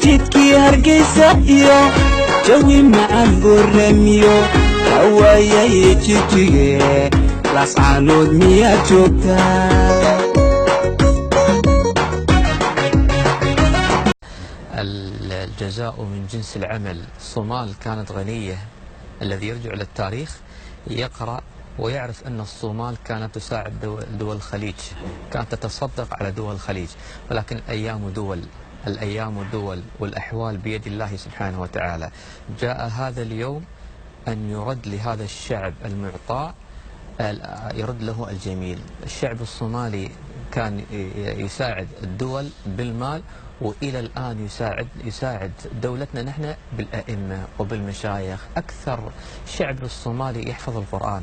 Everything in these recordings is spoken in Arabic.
jidkii hargeysa iyo jawi macaan buuramiyo hawaayay jijige lascaanood miyaad joogtaa. الجزاء من جنس العمل. الصومال كانت غنية. الذي يرجع للتاريخ يقرأ ويعرف أن الصومال كانت تساعد دول الخليج، كانت تتصدق على دول الخليج، ولكن الأيام والدول والأحوال بيد الله سبحانه وتعالى. جاء هذا اليوم أن يرد لهذا الشعب المعطاء، يرد له الجميل. الشعب الصومالي كان يساعد الدول بالمال، وإلى الآن يساعد دولتنا نحن بالأئمة وبالمشايخ. أكثر الشعب الصومالي يحفظ القرآن،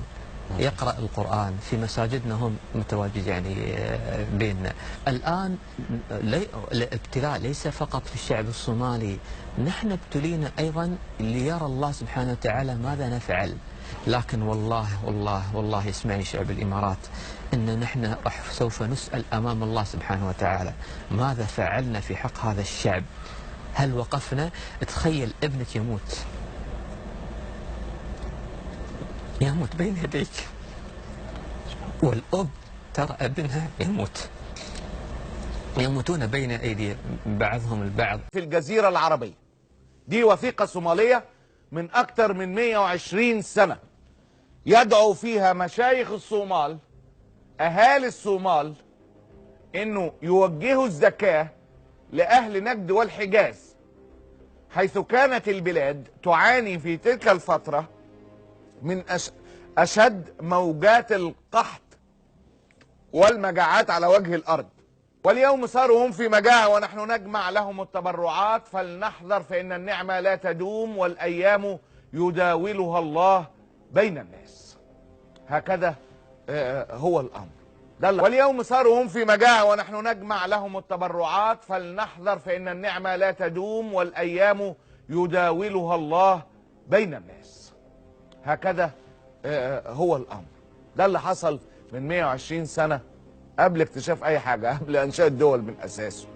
يقرأ القرآن في مساجدنا، هم متواجد يعني بيننا. الآن الابتلاء ليس فقط في الشعب الصومالي، نحن ابتلينا أيضا ليرى الله سبحانه وتعالى ماذا نفعل. لكن والله والله والله اسمعني شعب الإمارات، إن نحن سوف نسأل أمام الله سبحانه وتعالى ماذا فعلنا في حق هذا الشعب. هل وقفنا؟ تخيل ابنك يموت بين يديك، والأب ترى ابنها يموتون بين أيدي بعضهم البعض. في الجزيرة العربية دي وثيقة صومالية من أكثر من 120 سنة يدعو فيها مشايخ الصومال، أهالي الصومال، إنه يوجهوا الزكاة لأهل نجد والحجاز، حيث كانت البلاد تعاني في تلك الفترة من أشد موجات القحط والمجاعات على وجه الأرض. واليوم صاروا هم في مجاعة ونحن نجمع لهم التبرعات، فلنحذر فإن النعمة لا تدوم والأيام يداولها الله بين الناس. هكذا هو الأمر. واليوم صاروا هم في مجاعة ونحن نجمع لهم التبرعات، فلنحذر فإن النعمة لا تدوم والأيام يداولها الله بين الناس. هكذا هو الأمر. ده اللي حصل من 120 سنة قبل اكتشاف أي حاجة، قبل إنشاء الدول من أساسه،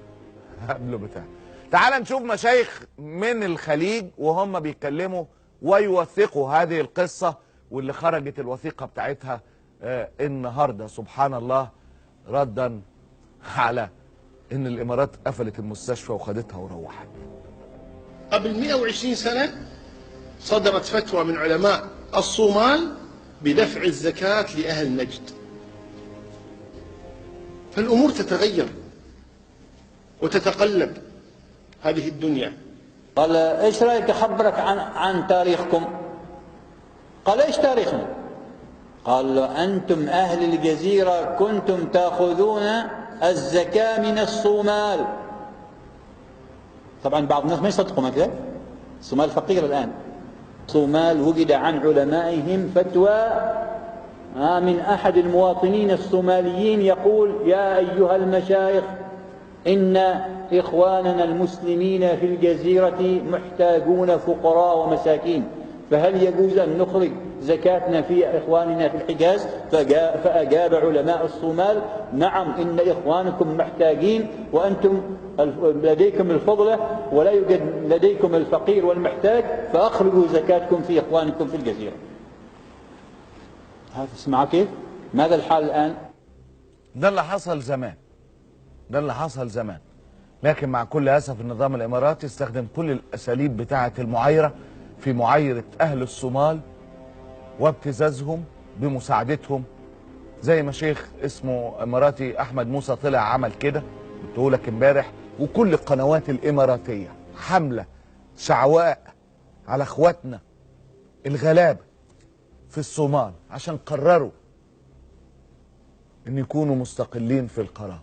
قبل بتاع. تعال نشوف مشايخ من الخليج وهم بيتكلموا ويوثقوا هذه القصة، واللي خرجت الوثيقة بتاعتها النهاردة سبحان الله، ردا على إن الإمارات قفلت المستشفى وخدتها وروحت. قبل 120 سنة صدرت فتوى من علماء الصومال بدفع الزكاة لأهل نجد. فالأمور تتغير وتتقلب هذه الدنيا. قال ايش رايك اخبرك عن تاريخكم؟ قال ايش تاريخنا؟ قال له انتم اهل الجزيره كنتم تاخذون الزكاه من الصومال. طبعا بعض الناس ما يصدقوا ما كذا، الصومال فقير الان. الصومال وجد عن علمائهم فتوى من احد المواطنين الصوماليين يقول: يا ايها المشايخ، إن إخواننا المسلمين في الجزيرة محتاجون فقراء ومساكين، فهل يجوز أن نخرج زكاتنا في إخواننا في الحجاز؟ فأجاب علماء الصومال: نعم، إن إخوانكم محتاجين وأنتم لديكم الفضلة ولا يوجد لديكم الفقير والمحتاج، فأخرجوا زكاتكم في إخوانكم في الجزيرة. هذا اسمعوا كيف؟ ماذا الحال الآن؟ ده اللي حصل زمان، ده اللي حصل زمان. لكن مع كل أسف النظام الإماراتي استخدم كل الأساليب بتاعة المعايرة في معايرة أهل الصومال وابتزازهم بمساعدتهم، زي ما شيخ اسمه إماراتي أحمد موسى طلع عمل كده، قلته لك امبارح، وكل القنوات الإماراتية حملة شعواء على إخواتنا الغلابة في الصومال عشان قرروا إن يكونوا مستقلين في القرار.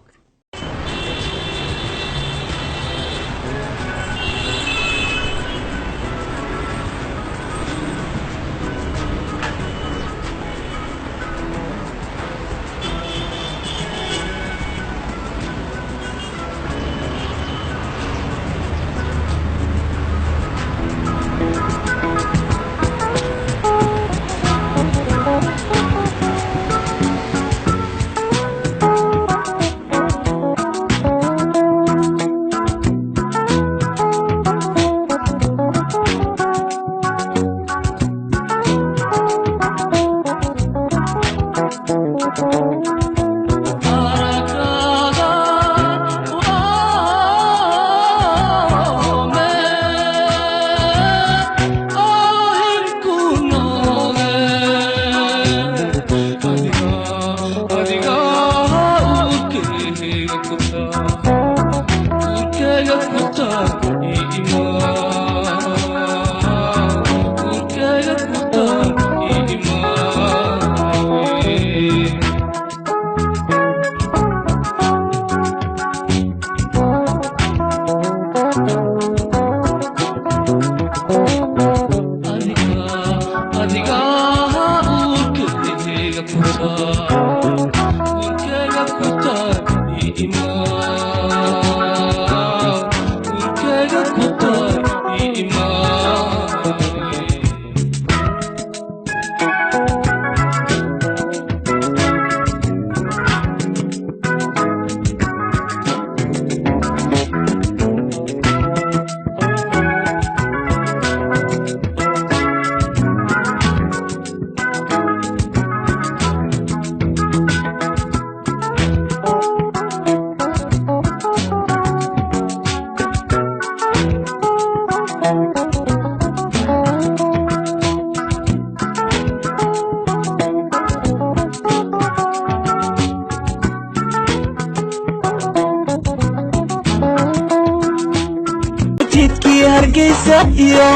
jidkii hargeysa iyo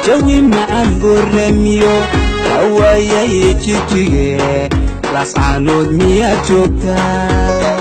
jawi macaan buramiyo hawaayay jijige lascaanood miyaad joogtaa